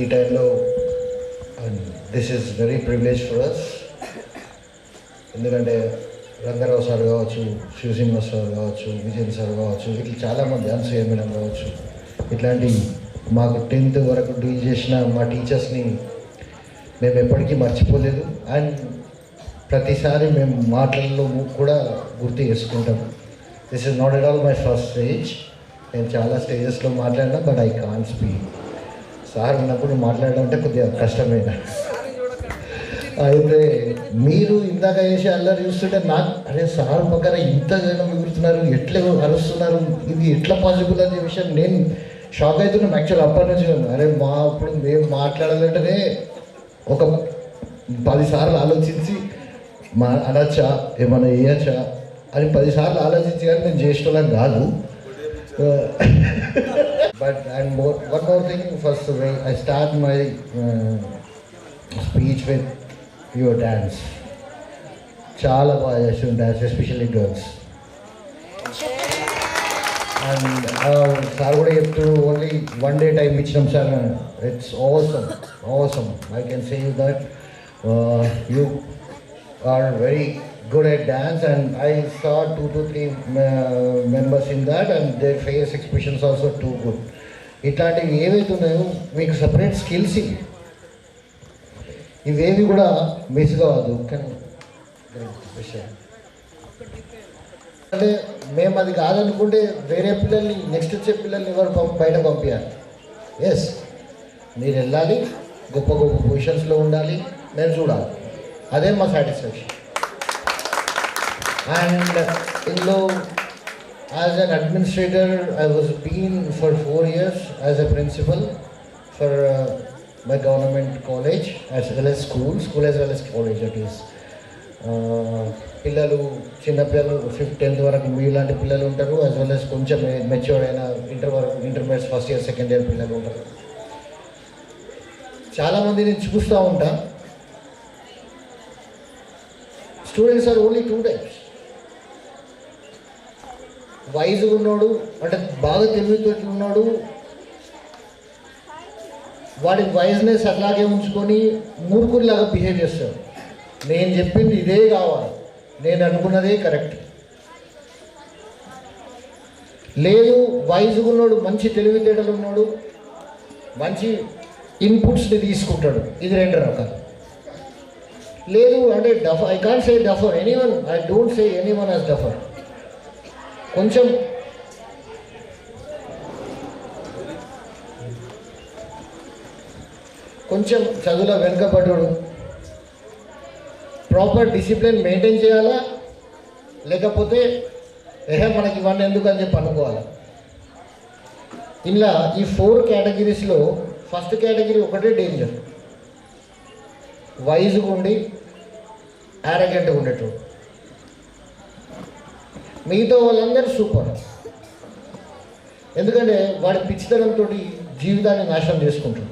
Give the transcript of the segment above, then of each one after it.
ఈ టైంలో this is very privilege for us. ఎందుకంటే రంగారావు సార్ కావచ్చు, శివసింహ సార్ కావచ్చు, విజయన్ సార్ కావచ్చు, ఇట్లా చాలామంది అనసూయ మేడం కావచ్చు, ఇట్లాంటి మాకు 10th వరకు డీల్ చేసిన మా టీచర్స్ని మేము ఎప్పటికీ మర్చిపోలేదు. అండ్ ప్రతిసారి మేము మాటల్లో కూడా గుర్తు చేసుకుంటాం. This is not at all my first stage. నేను చాలా స్టేజెస్లో మాట్లాడినా, but I can't speak. Sir ఉన్నప్పుడు మాట్లాడడం అంటే కొద్దిగా కష్టమైన. అయితే మీరు ఇందాక చేసి అల్లరి చూస్తుంటే నాకు అరే సార్ పక్కన ఇంత జనం మిగులుతున్నారు, ఎట్లా అరుస్తున్నారు, ఇది ఎట్లా పాసిబుల్ అనే విషయం నేను షాక్ అవుతున్నాను. యాక్చువల్ అప్పటి నుంచి అరే అప్పుడు మేము మాట్లాడాలంటేనే ఒక 10 సార్లు ఆలోచించి అనొచ్చా, ఏమైనా వేయచ్చా అని 10 సార్లు ఆలోచించి, కానీ నేను చేసేటోళ్ళం కాదు. But and one more thing, first I start my speech with your dance. చాలా బాగా చేస్తుంది dance, especially girls. And sir కూడా చెప్తూ ఓన్లీ 1 day టైం ఇచ్చినాం sir. It's awesome. I can say you that you are very good at dance, and I saw 2 to 3 members in that, and their face expressions also too good. ఇట్లాంటివి ఏవైతే ఉన్నాయో మీకు separate skills ఇవేవి కూడా miss కావద్దు. అంటే మేము అది కాదనుకుంటే వేరే పిల్లల్ని, నెక్స్ట్ వచ్చే పిల్లల్ని ఎవరు బయట పంపించాలి. ఎస్, మీరు వెళ్ళాలి, గొప్ప గొప్ప పొజిషన్స్లో ఉండాలి, నేను చూడాలి, అదే మా సాటిస్ఫాక్షన్. అండ్ ఇందులో as an administrator I was been for 4 years as a principal for my government college as well as school as well as college. That is పిల్లలు, చిన్నపిల్లలు 5th 10th వరకు మీలాంటి పిల్లలు ఉంటారు, యాజ్ వెల్ as కొంచెం matured అయిన intermediate first year second year పిల్లలు ఉంటారు. చాలామంది నేను చూస్తూ ఉంటా, స్టూడెంట్స్ ఆర్ ఓన్లీ 2 types. వైజ్గా ఉన్నాడు అంటే బాగా తెలివితేటలు ఉన్నాడు, వాడి వైజ్నెస్ అట్లాగే ఉంచుకొని మూర్ఖుల్లాగా బిహేవ్ చేస్తాడు. నేను చెప్పింది ఇదే కావాలి, నేను అనుకున్నదే కరెక్ట్. లేదు, వైజ్గా ఉన్నాడు, మంచి తెలివితేటలు ఉన్నాడు, మంచి ఇన్పుట్స్ని తీసుకుంటాడు, ఇది 2 రకాలు. లేదు అంటే duffer, I can't say duffer, anyone, I don't say anyone as duffer. కొంచెం చదువులో వెనుకబడ్డాడు, ప్రాపర్ డిసిప్లిన్ మెయింటైన్ చేయాలా, లేకపోతే మనకి ఇవన్నీ ఎందుకు అని చెప్పి అనుకోవాలా. ఇలా ఈ 4 కేటగిరీస్లో ఫస్ట్ కేటగిరీ ఒకటే డేంజర్, వైజ్గా ఉండి యారగెంట్గా ఉండేటోడు. మిగతా వాళ్ళందరూ సూపర్. ఎందుకంటే వాడి పిచ్చితనంతో జీవితాన్ని నాశనం చేసుకుంటాడు.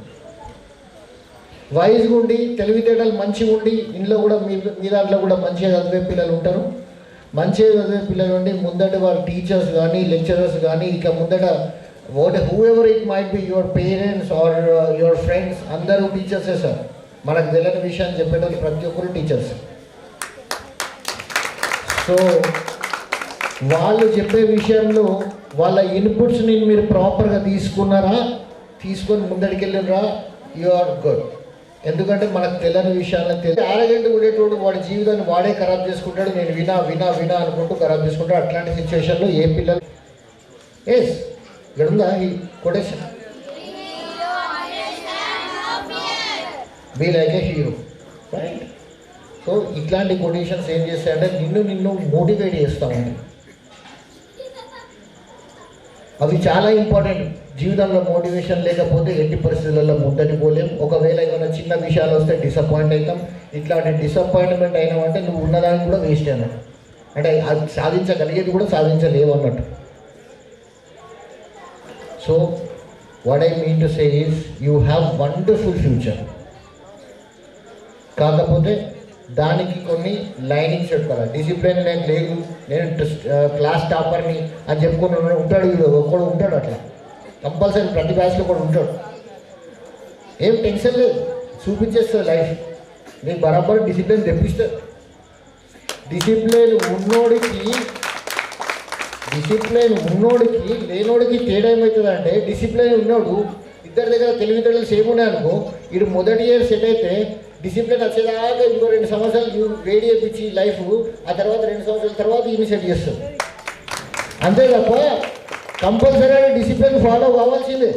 వైజ్గా ఉండి తెలివితేటలు మంచిగా ఉండి ఇంట్లో కూడా మీ దాంట్లో కూడా మంచిగా చదివే పిల్లలు ఉంటారు. మంచిగా చదివే పిల్లలు ఉండి ముందట వారి టీచర్స్ కానీ లెక్చరర్స్ కానీ ఇక ముందట whoever it might be your parents or your friends, అందరూ టీచర్సే సార్. మనకు తెలియని విషయాన్ని చెప్పేటప్పుడు ప్రతి ఒక్కరు టీచర్స్. సో వాళ్ళు చెప్పే విషయంలో వాళ్ళ ఇన్పుట్స్ని మీరు ప్రాపర్గా తీసుకున్నారా, తీసుకొని ముందడికి వెళ్ళినరా, యు ఆర్ గుడ్. ఎందుకంటే మనకు తెలియని విషయాలను ఆరగంట ఉండేటోడు వాడి జీవితాన్ని వాడే ఖరాబ్ చేసుకుంటాడు. నేను వినా అనుకుంటూ ఖరాబ్ చేసుకుంటాడు. అట్లాంటి సిచ్యువేషన్లో ఏ పిల్లలు ఎస్ ఇక్కడ ఉందా ఈ quotation, be like a hero, right? So ఇట్లాంటి కొటేషన్స్ ఏం చేస్తాయంటే నిన్ను మోటివేట్ చేస్తూ ఉంటాయి. అవి చాలా ఇంపార్టెంట్. జీవితంలో మోటివేషన్ లేకపోతే ఎట్టి పరిస్థితులలో ముందటి పోలేం. ఒకవేళ ఏమైనా చిన్న విషయాలు వస్తే డిసప్పాయింట్ అవుతాం. ఇట్లాంటి డిసప్పాయింట్మెంట్ అయినామంటే నువ్వు ఉన్నదానికి కూడా వేస్ట్ అన్నట్టు, అంటే అది సాధించగలిగేది కూడా సాధించలేవు అన్నట్టు. So what I mean to say is you have wonderful future. కాకపోతే దానికి కొన్ని లైనింగ్స్ పెట్టుకోవాలి. డిసిప్లిన్ నేను లేదు, నేను క్లాస్ టాపర్ని అని చెప్పుకొని ఉంటాడు, వీడు ఒకడు ఉంటాడు అట్లా కంపల్సరీ ప్రతి బ్యాచ్లో కూడా ఉంటాడు. ఏం టెన్షన్ లేదు, చూపించేస్తుంది లైఫ్. నీకు బరాబర్ డిసిప్లిన్ తెప్పిస్తుంది. డిసిప్లిన్ ఉన్నోడికి లేనోడికి తేడా ఏమవుతుందంటే, డిసిప్లిన్ ఉన్నోడు ఇద్దరి దగ్గర తెలివితేటలు సేమ్ ఉన్నాయి అనుకో, ఇటు మొదటి ఇయర్ సెట్ అయితే డిసిప్లిన్ వచ్చేదాకా ఇంకో 2 సంవత్సరాలు వేడి చేయించి లైఫ్, ఆ తర్వాత 2 సంవత్సరాల తర్వాత ఈయన సెట్ చేస్తుంది. అంతే తప్ప కంపల్సరీ డిసిప్లిన్ ఫాలో కావాల్సిందే.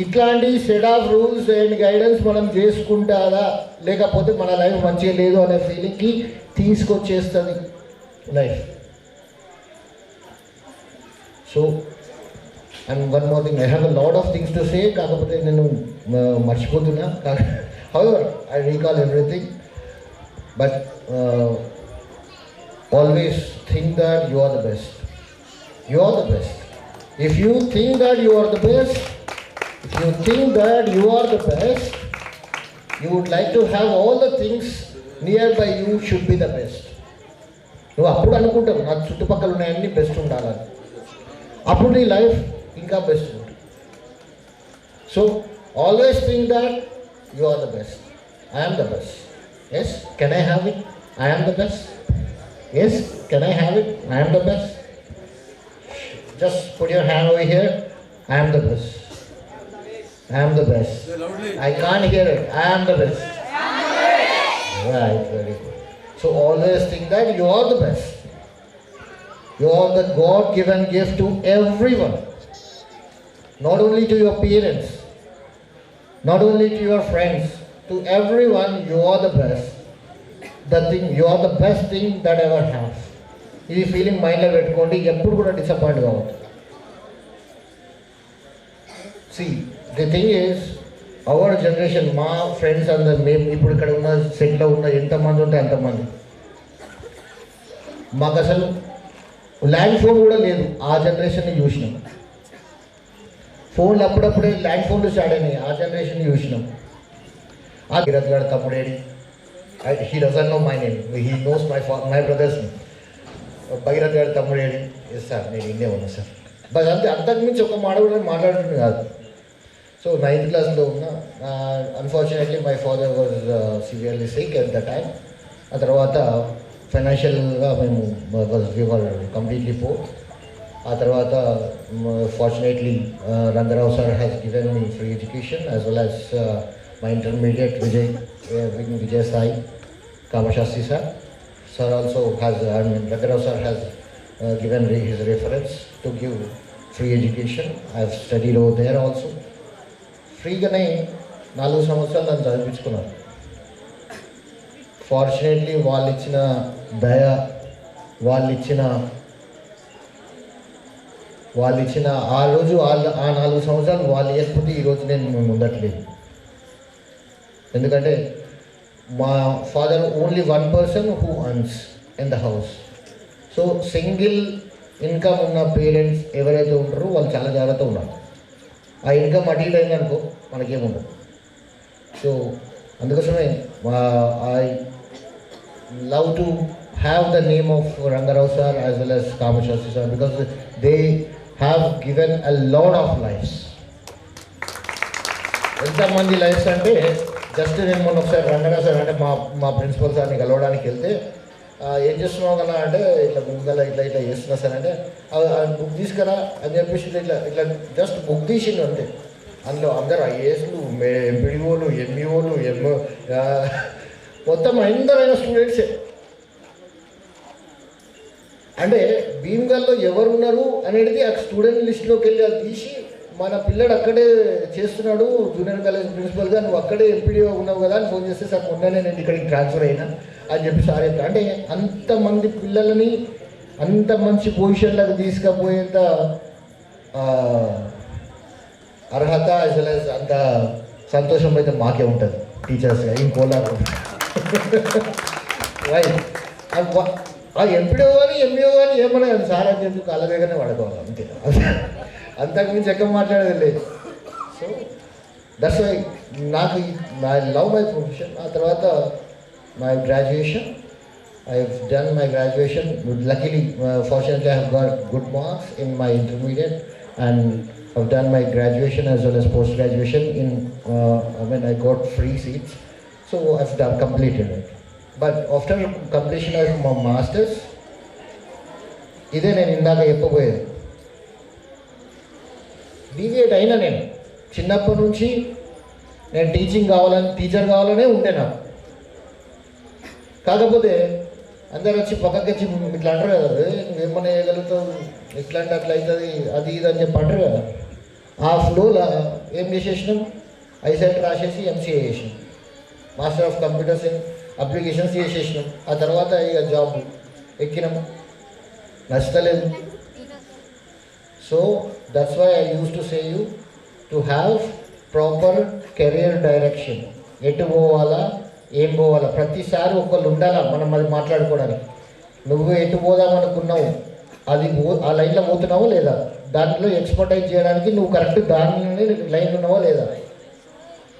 ఇట్లాంటి set of rules and guidance మనం చేసుకుంటారా, లేకపోతే మన లైఫ్ మంచిగా లేదు అనే ఫీలింగ్కి తీసుకొచ్చేస్తుంది life. So and one more thing, I have a lot of things to say, కాకపోతే నేను మర్చిపోతున్నా. However I recall everything, but always think that you are the best. You are the best. If you think that you are the best, if you think that you are the best, you would like to have all the things nearby you should be the best. నువ్వు అప్పుడు అనుకుంటావు నా చుట్టుపక్కల ఉన్నాయన్నీ best ఉండాలని, అప్పుడు నీ life ఇంకా best ఉంటుంది. So always think that you are the best. I am the best. Yes, can I have it? I am the best. Yes, can I have it? I am the best. Just put your hand over here. I am the best. I am the best. I can't hear it. I am the best. Right, very good. So always think that you are the best. You are the God-given gift to everyone. Not only to your parents, not only to your friends, to everyone you are the best. You are the best thing that ever have. This feeling mind lo pettukondi, eppudu kuda disappoint kavadu. See, the thing is, our generation, మా friends అందరు, మేము ఇప్పుడు ఇక్కడ ఉన్న సెట్లో ఉన్న ఎంతమంది ఉంటే అంతమంది, మాకు అసలు ల్యాండ్ ఫోన్ కూడా లేదు. ఆ జనరేషన్ని చూసినాం. ఫోన్లు అప్పుడప్పుడే ల్యాండ్ ఫోన్లు స్టార్ట్ అయినాయి. ఆ జనరేషన్ చూసినాం. ఆ భగీరథ్ గారు తమ్ముడేడి, he doesn't know my name, he knows my brothers. Bhagirath గారి తమ్ముడేడి, ఎస్ సార్ నేను ఇండే ఉన్నా సార్. బట్ అంతే, అంతకుమించి ఒక మాట కూడా మాట్లాడుతుంది కాదు. సో 9th క్లాస్లో ఉన్న, unfortunately my father was severely sick at the time. ఆ తర్వాత ఫైనాన్షియల్గా మేము వర్ కంప్లీట్లీ పోర్. ఆ తర్వాత fortunately Rangarao sir has given me free education as well as my intermediate Vijay Sai Kamasastri sir. Sir also has, Rangarao sir has given his reference to give free education. I have studied over there also. ఫ్రీగానే 4 సంవత్సరాలు నన్ను చదివించుకున్నారు. Fortunately వాళ్ళు ఇచ్చిన దయ, వాళ్ళు ఇచ్చిన ఆ రోజు ఆ 4 సంవత్సరాలు వాళ్ళు లేకపోతే ఈరోజు నేను ముందట్లేదు. ఎందుకంటే మా father only 1 person who earns in the house. So single income ఉన్న పేరెంట్స్ ఎవరైతే ఉంటారో వాళ్ళు చాలా జాగ్రత్తగా ఉన్నారు. ఆ ఇన్కమ్ అటు ఇటు అయిందనుకో మనకేముండదు. సో అందుకోసమే I love to have the name of Rangarao sir as well as Kamasastri sir, because they have given a lot of lifes. ఎంతమంది లైఫ్స్ అంటే, జస్ట్ నేను మొన్న ఒకసారి రంగారావు సార్ అంటే మా ప్రిన్సిపల్ సార్ని కలవడానికి వెళ్తే, ఏం చేస్తున్నావు కదా అంటే, ఇట్లా ముందల ఇట్లా చేస్తున్నా సార్ అంటే, బుక్ తీసుకురా అని చెప్పేసి ఇట్లా జస్ట్ బుక్ తీసిండు అంతే. అందులో అందరు ఐఏఎస్లు, ఎంపీడీఓలు, ఎంఈఓలు, మొత్తం అందరైన స్టూడెంట్సే. అంటే భీమ్గల్లో ఎవరు ఉన్నారు అనేది ఆ స్టూడెంట్ లిస్ట్లోకి వెళ్ళి అది తీసి, మన పిల్లడు అక్కడే చేస్తున్నాడు జూనియర్ కాలేజ్ ప్రిన్సిపల్గా, నువ్వు అక్కడే ఎంపీడీఓ ఉన్నావు కదా అని ఫోన్ చేస్తే, సార్ మొన్ననే నేను ఇక్కడికి ట్రాన్స్ఫర్ అయినా అని చెప్పి సార్ చెప్తా. అంటే అంతమంది పిల్లలని అంత మంచి పొజిషన్లకు తీసుకుపోయేంత అర్హత యాజ్ వెల్ యాజ్ అంత సంతోషం అయితే మాకే ఉంటుంది టీచర్స్గా ఈ కోలార్. ఆ ఎంపీడీఓ కానీ ఎంఈఓ కానీ ఏమన్నా సార్ అని చెప్పి కాళ్ళ దగ్గరనే పడుకోవాలి అంతే, అంతకుమించి ఎక్కడ మాట్లాడేది లేదు. సో దట్స్ వై నాకు ఐ లవ్ మై ప్రొఫెషన్. ఆ తర్వాత my graduation, I have done my graduation. Luckily, fortunately, I have got good marks in my intermediate, and I've done my graduation as well as post-graduation I got free seats. So I've completed it. But after completion of my masters, ఇదే నేను ఇందాక చెప్పబోయేది. Deviate అయినా నేను చిన్నప్పటి నుంచి నేను teacher కావాలనే ఉంటే నాకు. కాకపోతే అందరు వచ్చి పక్కకి వచ్చి ఇట్లా అంటారు కదా, నువ్వేమన్నా వేయగలుగుతావు, ఎట్లా అంటే అట్లా అవుతుంది, అది ఇది అని చెప్పి అంటారు కదా. ఆ ఫ్లోలో ఏం చేసేసినాం, ఐసెట్ రాసేసి ఎంసీఏ చేసినాం, master of computers and applications చేసేసినాం. ఆ తర్వాత ఇక జాబ్ ఎక్కినాం, నచ్చలేదు. So that's why I use to say you to have proper career direction. ఎటు పోవాలా, ఏం పోవాలా, ప్రతిసారి ఒకళ్ళు ఉండాలా మనం అది మాట్లాడుకోవడానికి. నువ్వు ఎటు పోదామనుకున్నావు, అది ఆ లైన్లో పోతున్నావో లేదా, దాంట్లో ఎక్స్పర్టైజ్ చేయడానికి నువ్వు కరెక్ట్ దాని లైన్ ఉన్నావో లేదా,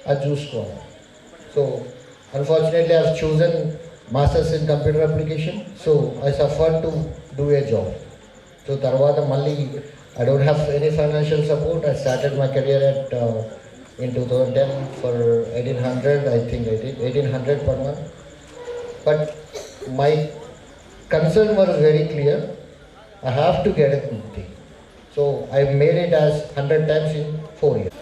అది చూసుకోవాలి. So unfortunately I have chosen masters in computer application. So I suffer to do a job. So తర్వాత మళ్ళీ I don't have any financial support. I started my career in 2010 for 1800. I think I did 1800 per month. But my concern was very clear. I have to get a good thing. So I made it as 100 times in 4 years.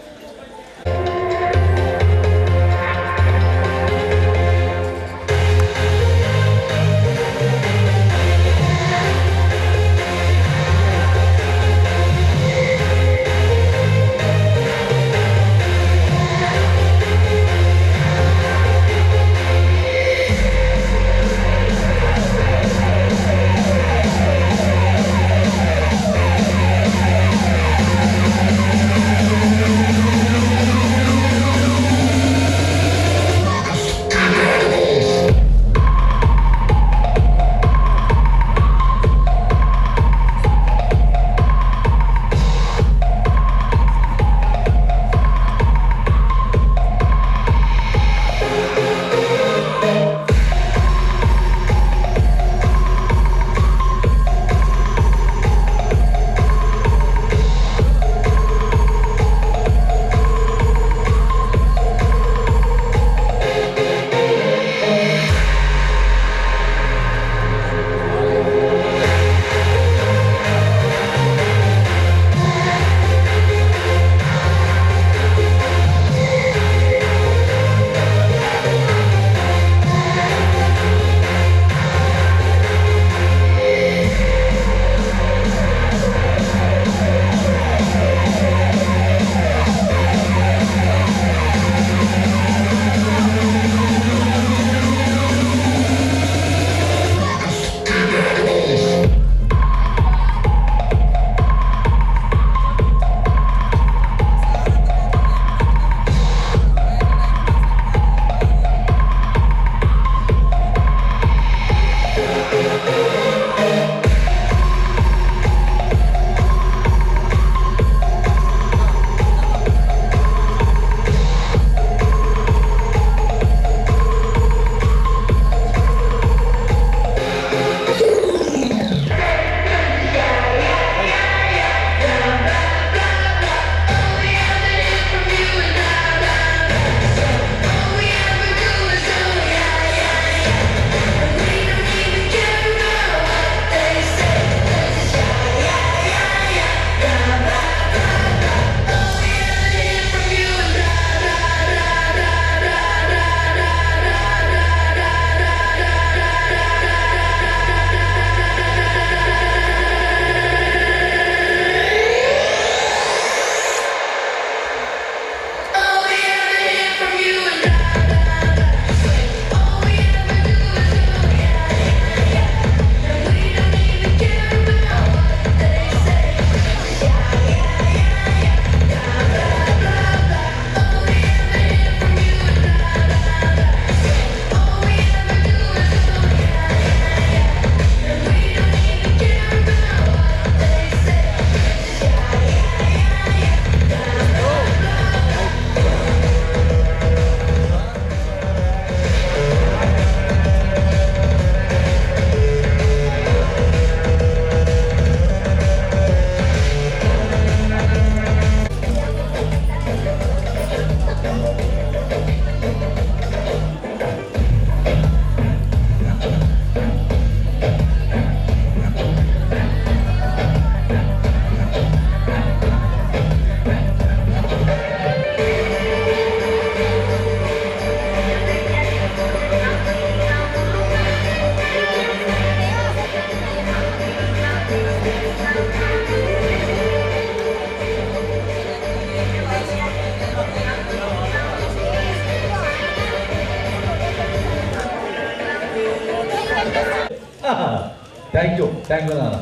Thank you నాన్న.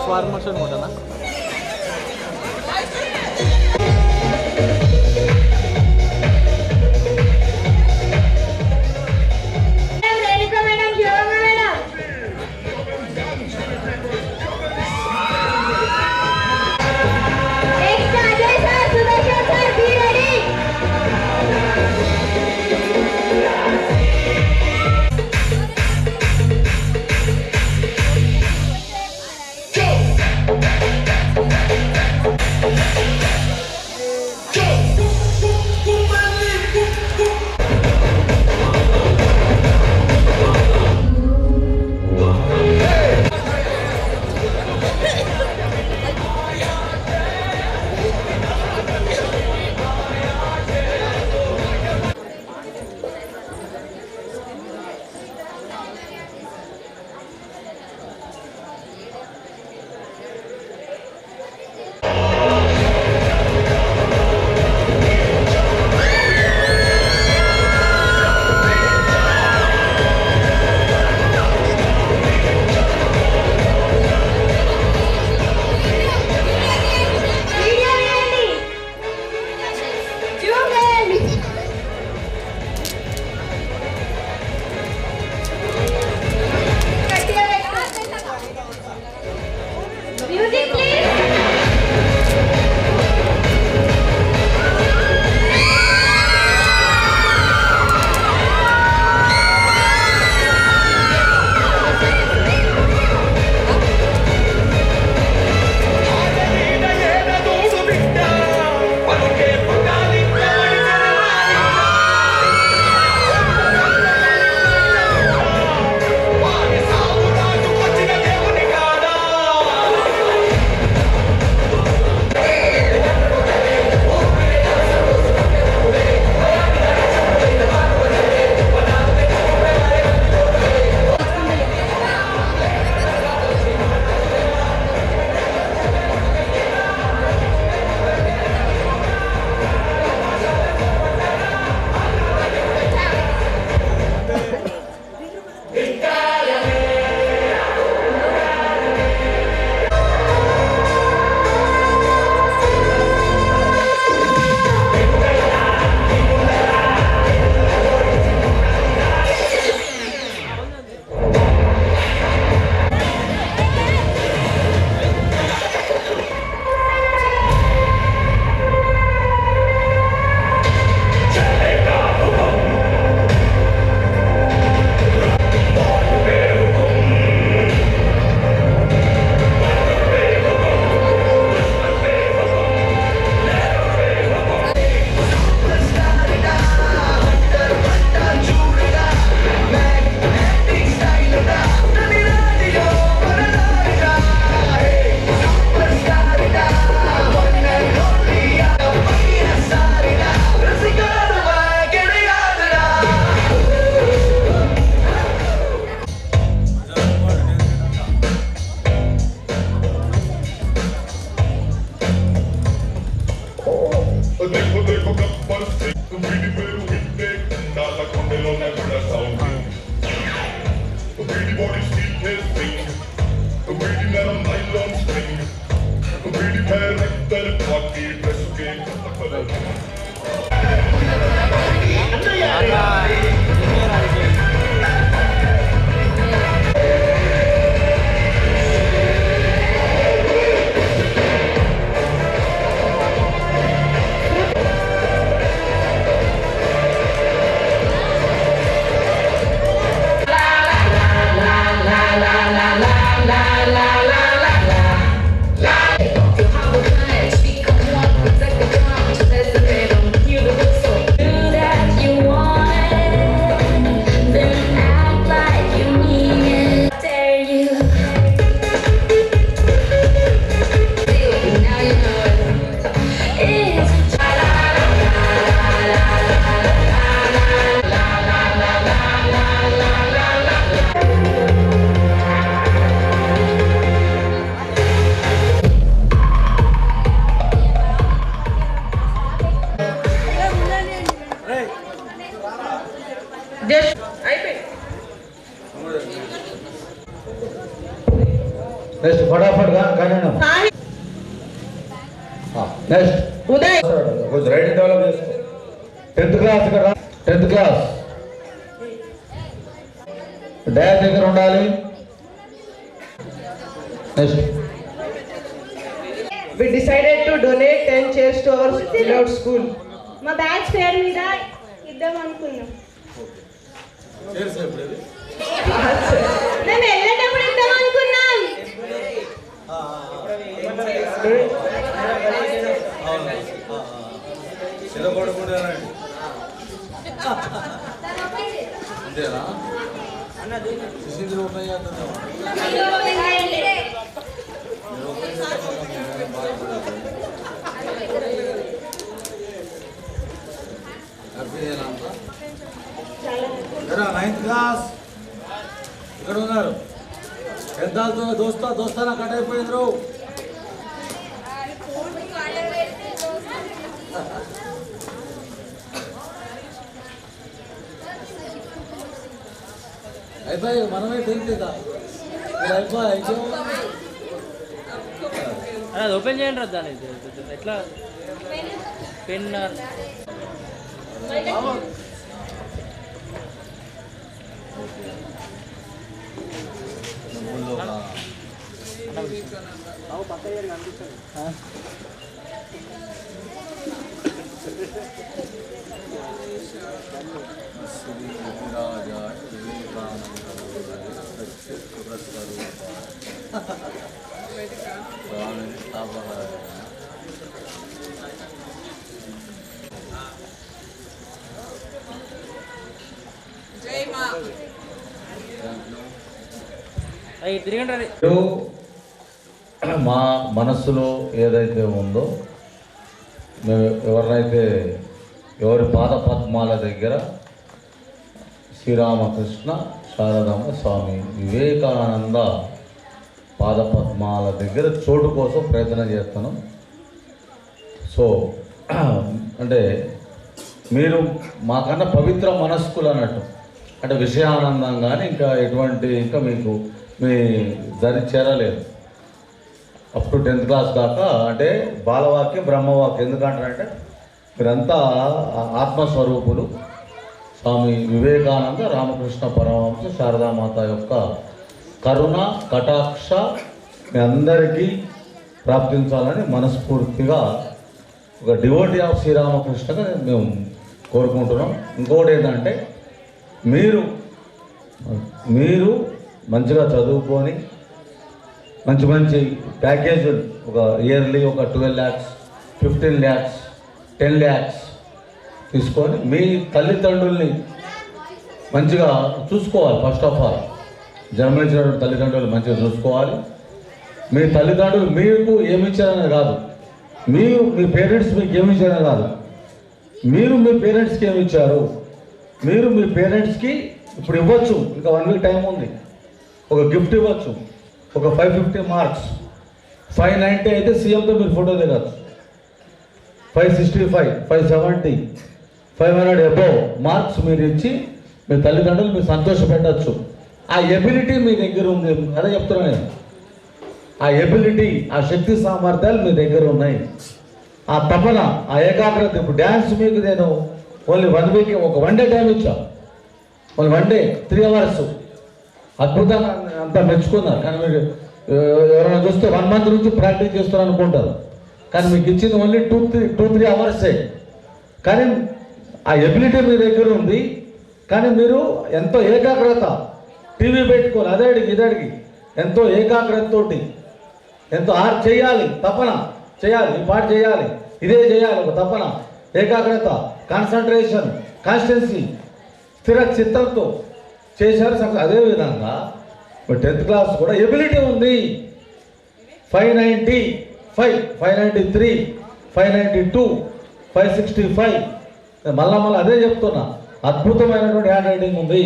Farmers అనుకుంటా next ఫటాఫట్ కానీ next Uday కొంచెం writing develop చేసుకో. 10th class కదా, 10th class dash దగ్గర ఉండాలి. Next we decided to donate 10 chairs to our beloved school. మా బ్యాచ్ పేరు మీద ఇద్దాం అనుకున్నాం. మేము వెళ్ళేటప్పుడు ఇద్దాం అనుకున్నాం. నైన్త్ క్లాస్ ఇక్కడ ఉన్నారు. పెద్దలతో దోస్తానా కట్ అయిపోయిండ్రు. అయిపోయి మనమే తెలియదా అయిపోయి అది ఓపెన్ చేయండి రా. దాని ఎట్లా పెన్ తిరిగండి. అది మా మనస్సులో ఏదైతే ఉందో మేము ఎవరి పాద పద్మాల దగ్గర శ్రీరామకృష్ణ శారదమ్మ స్వామి వివేకానంద పాద పద్మాల దగ్గర చోటు కోసం ప్రయత్నం చేస్తున్నాం. సో అంటే మీరు మాకన్నా పవిత్ర మనస్కులు అన్నట్టు, అంటే విషయానందం కానీ ఇంకా ఎటువంటి ఇంకా మీకు మీ దరి చేరలేదు అప్ టు 10th క్లాస్ దాకా. అంటే బాలవాక్యం బ్రహ్మవాక్యం ఎందుకంటారంటే మీరంతా ఆత్మస్వరూపులు. స్వామి వివేకానంద రామకృష్ణ పరమహంస శారదామాత యొక్క కరుణ కటాక్ష మీ అందరికీ ప్రాప్తించాలని మనస్ఫూర్తిగా ఒక డివోటీ ఆఫ్ శ్రీరామకృష్ణగా మేము కోరుకుంటున్నాం. ఇంకోటి ఏంటంటే మీరు మంచిగా చదువుకొని మంచి మంచి ప్యాకేజీలు ఒక ఇయర్లీ ఒక 12 lakhs 15 lakhs 10 lakhs తీసుకొని మీ తల్లిదండ్రుల్ని మంచిగా చూసుకోవాలి. ఫస్ట్ ఆఫ్ ఆల్ జన్మనిచ్చిన తల్లిదండ్రులు మంచిగా చూసుకోవాలి. మీ తల్లిదండ్రులు మీకు ఏమిచ్చారనే కాదు, మీ పేరెంట్స్ మీకు ఏమిచ్చారనే కాదు, మీరు మీ పేరెంట్స్కి ఏమిచ్చారు. మీరు మీ పేరెంట్స్కి ఇప్పుడు ఇవ్వచ్చు, ఇంకా 1 week టైం ఉంది, ఒక గిఫ్ట్ ఇవ్వచ్చు. ఒక 550 మార్క్స్ 590 అయితే సీఎంతో మీరు ఫోటో దిగచ్చు. 565 570 500 అబోవ్ మార్క్స్ మీరు ఇచ్చి మీ తల్లిదండ్రులు మీరు సంతోషపెట్టచ్చు. ఆ ఎబిలిటీ మీ దగ్గర ఉంది. అదే చెప్తున్నాను నేను, ఆ ఎబిలిటీ ఆ శక్తి సామర్థ్యాలు మీ దగ్గర ఉన్నాయి. ఆ తపన ఆ ఏకాగ్రత. ఇప్పుడు డ్యాన్స్ మీకు నేను ఓన్లీ 1 week ఒక 1 day టైం ఇచ్చా. ఓన్లీ 1 day 3 hours అద్భుతంగా అంతా మెచ్చుకున్నారు. కానీ మీరు ఎవరైనా చూస్తే 1 month నుంచి ప్రాక్టీస్ చేస్తారు అనుకుంటారు. కానీ మీకు ఇచ్చింది ఓన్లీ 2-3 hours. కానీ ఆ ఎబిలిటీ మీ దగ్గర ఉంది. కానీ మీరు ఎంతో ఏకాగ్రత, టీవీ పెట్టుకొని అదే అడిగి ఇదే అడిగి ఎంతో ఏకాగ్రతతోటి ఎంతో చేయాలి, తపన చేయాలి, ఈ పాట చేయాలి, ఇదే చేయాలి, ఒక తపన, ఏకాగ్రత, కాన్సన్ట్రేషన్, కాన్స్టెన్సీ, స్థిర చిత్తంతో చేశారు. అదేవిధంగా 10th క్లాస్ కూడా ఎబిలిటీ ఉంది. 595 593 592 565 మళ్ళా అదే చెప్తున్నా. అద్భుతమైనటువంటి హ్యాండ్ రైటింగ్ ఉంది.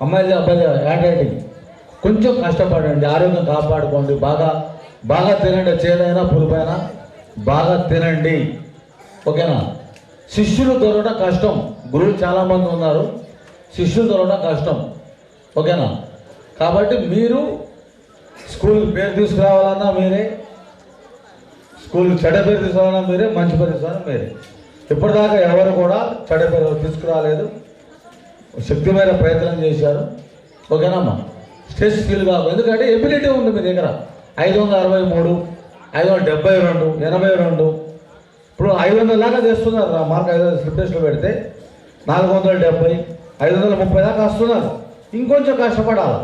అమ్మాయిలు అబ్బాయి హ్యాండ్ రైటింగ్. కొంచెం కష్టపడండి, ఆరోగ్యం కాపాడుకోండి, బాగా తినండి, చేదైనా పులుపైనా బాగా తినండి, ఓకేనా. శిష్యులు దొరకడం కష్టం. గురువులు చాలామంది ఉన్నారు, శిష్యులు దొరకడం కష్టం. ఓకేనా? కాబట్టి మీరు స్కూల్ పేరు తీసుకురావాలన్నా మీరే, స్కూల్ చెడ్డ పేరు తీసుకురావాలన్నా మీరే, మంచి పేరు తీసుకురావాలన్నా మీరే. ఇప్పటిదాకా ఎవరు కూడా చెడ్డ పేరు తీసుకురాలేదు, శక్తి మేర ప్రయత్నం చేశారు. ఓకేనమ్మా? స్ట్రెస్ ఫీల్ కాదు, ఎందుకంటే ఎబిలిటీ ఉంది మీ దగ్గర. 563, 572, 82, ఇప్పుడు 500 దాకా చేస్తున్నారు. మార్క్ 500 స్లిప్ టెస్ట్లో పెడితే 470, 530 దాకా వస్తున్నారు. ఇంకొంచెం కష్టపడాలి.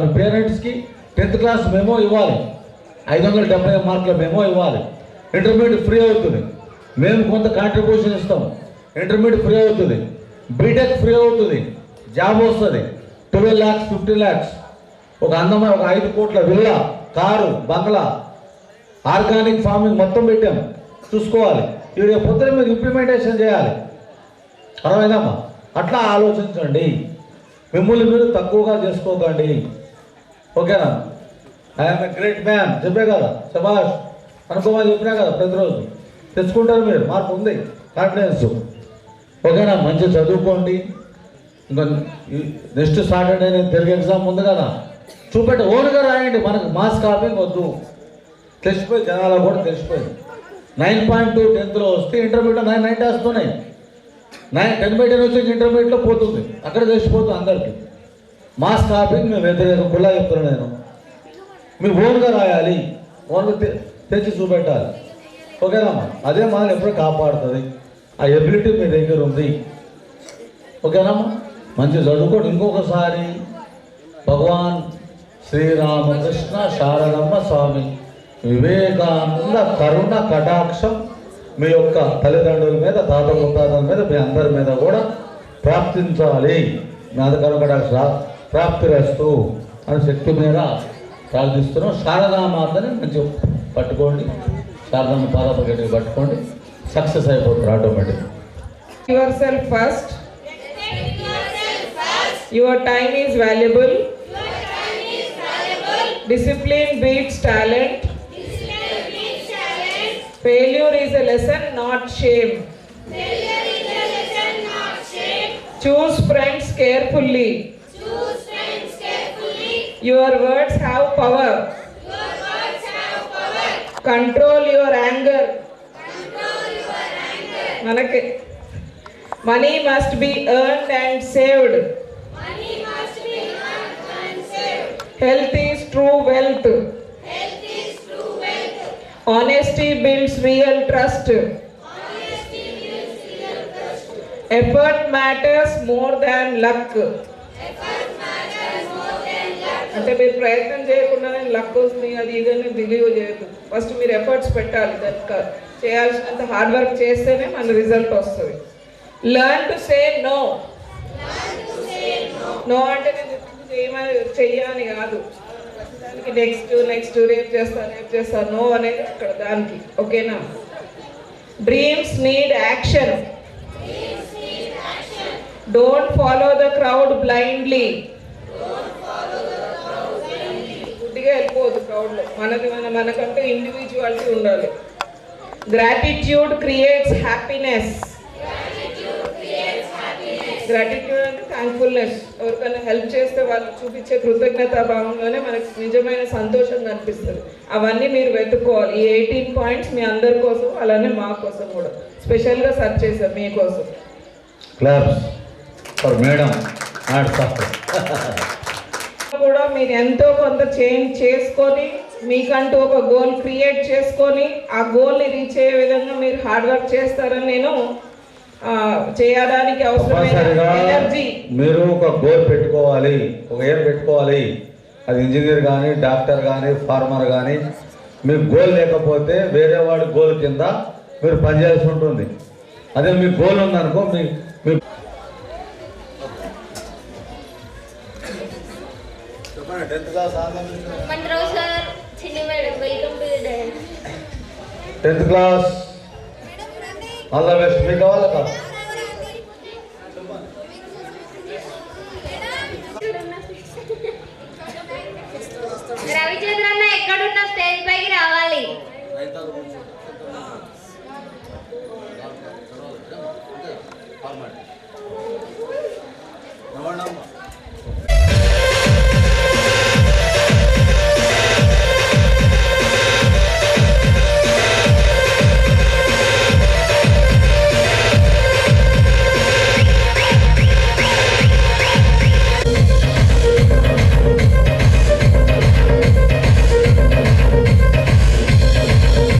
మీ పేరెంట్స్కి 10th క్లాస్ మెమో ఇవ్వాలి, 570 మార్కుల మెమో ఇవ్వాలి. ఇంటర్మీడియట్ ఫ్రీ అవుతుంది, మేము కొంత కాంట్రిబ్యూషన్ ఇస్తాం. ఇంటర్మీడియట్ ఫ్రీ అవుతుంది, బీటెక్ ఫ్రీ అవుతుంది, జాబ్ వస్తుంది. 12 lakhs, 15 lakhs, ఒక అందమైన ఒక 5 కోట్ల విల్లా, కారు, బంగ్లా, ఆర్గానిక్ ఫార్మింగ్ మొత్తం పెట్టాం. చూసుకోవాలి. ఇవి పొద్దున మీరు ఇంప్లిమెంటేషన్ చేయాలి. అర్థమైందమ్మా? అట్లా ఆలోచించండి. మిమ్మల్ని మీరు తక్కువగా చేసుకోకండి. ఓకేనా? ఐఎమ్ ఏ గ్రేట్ మ్యాన్ చెప్పే కదా, శభాష్ అనుకోమని చెప్పినా కదా, ప్రతిరోజు తెచ్చుకుంటారు మీరు. మార్పు ఉంది, కాన్ఫిడెన్స్. ఓకేనా? మంచిగా చదువుకోండి. ఇంకా నెక్స్ట్ సాటర్డే తెలుగు ఎగ్జామ్ ఉంది కదా, ఓన్గా రాయండి. మనకు మాస్ కాపింగ్ వద్దు. తెలిసిపోయి జనాలు కూడా తెలిసిపోయింది. 9.2 10th వస్తే ఇంటర్మీడియట్లో 990 వస్తున్నాయి. 10/10 వచ్చి ఇంటర్మీడియట్లో పోతుంది, అక్కడ తెలిసిపోతుంది అందరికీ. మాస్ కాపింగ్ మేము వ్యతిరేకం కుల్లా చెప్తున్నాను నేను. మీరు ఓన్గా రాయాలి, ఓన్గా తెచ్చి చూపెట్టాలి. ఓకేనమ్మా? అదే మనల్ని ఎప్పుడూ కాపాడుతుంది. ఆ ఎబిలిటీ మీ దగ్గర ఉంది. ఓకేనమ్మా? మంచిగా చదువుకోండి. ఇంకొకసారి భగవాన్ శ్రీరామకృష్ణ శారదమ్మ స్వామి వివేకానంద కరుణ కటాక్షం మీ యొక్క తల్లిదండ్రుల మీద, తాత ముత్తాతల మీద, మీ అందరి మీద కూడా ప్రాప్తించాలి. మీ అందరి కరుణ కటాక్ష ప్రాప్తిరస్తు అని శక్తి మీద ప్రార్థిస్తున్నాం. శారదామాతని మంచిగా పట్టుకోండి, శారదమ్మ పాదపగట్టి పట్టుకోండి, సక్సెస్ అయిపోతారు automatic. Yourself first. Your time is valuable. Discipline beats talent. Failure is a lesson, not shame. Choose friends carefully. Your words have power. Control your anger. మనకి money must be earned and saved. Health is true wealth. Honesty builds real trust. Effort matters more than luck. అంటే మీరు ప్రయత్నం చేయకుండానే luck వస్తుంది అది ఇదని believe చేయదు. First మీరు ఎఫర్ట్స్ పెట్టాలి. దానికి చేయాల్సినంత హార్డ్ వర్క్ చేస్తేనే మన రిజల్ట్ వస్తుంది. Learn to say no. No అంటే నేను చెయ్యాలని కాదు, దానికి నెక్స్ట్ రేపు చేస్తాను నో అనేది అక్కడ దానికి. ఓకేనా? Dreams need action. Don't follow the crowd blindly. గుడ్డిగా వెళ్ళిపోదు క్రౌడ్లో. మనకంటే ఇండివిజువాలిటీ ఉండాలి. Gratitude creates happiness. గ్రాటిట్యూడ్ అంటే థ్యాంక్ఫుల్నెస్. ఎవరికైనా హెల్ప్ చేస్తే వాళ్ళు చూపించే కృతజ్ఞతా భావంలోనే మనకు నిజమైన సంతోషం కనిపిస్తుంది. అవన్నీ మీరు వెతుక్కోవాలి. ఈ 18 పాయింట్స్ మీ అందరి కోసం, అలానే మా కోసం కూడా స్పెషల్గా సెర్చ్ చేశాం మీకోసం. Claps for madam. కూడా మీరు ఎంతో కొంత చేంజ్ చేసుకొని మీకంటూ ఒక గోల్ క్రియేట్ చేసుకొని ఆ గోల్ని రీచ్ అయ్యే విధంగా మీరు హార్డ్ వర్క్ చేస్తారని నేను చేయడానికి అవసరమైన ఎనర్జీ. మీరు ఒక గోల్ పెట్టుకోవాలి, ఒక ఏం పెట్టుకోవాలి. అది ఇంజనీర్ కానీ, డాక్టర్ కానీ, ఫార్మర్ కానీ. మీకు గోల్ లేకపోతే వేరే వాడి గోల్ కింద మీరు పనిచేయాల్సి ఉంటుంది. అదే మీకు గోల్ ఉందనుకో, మీ 10th class all the best. మీకు కావాలా కాదు? రవిచంద్ర అన్న ఎక్కడున్న స్టేజ్ పైకి రావాలి. నవ్వండి అమ్మ.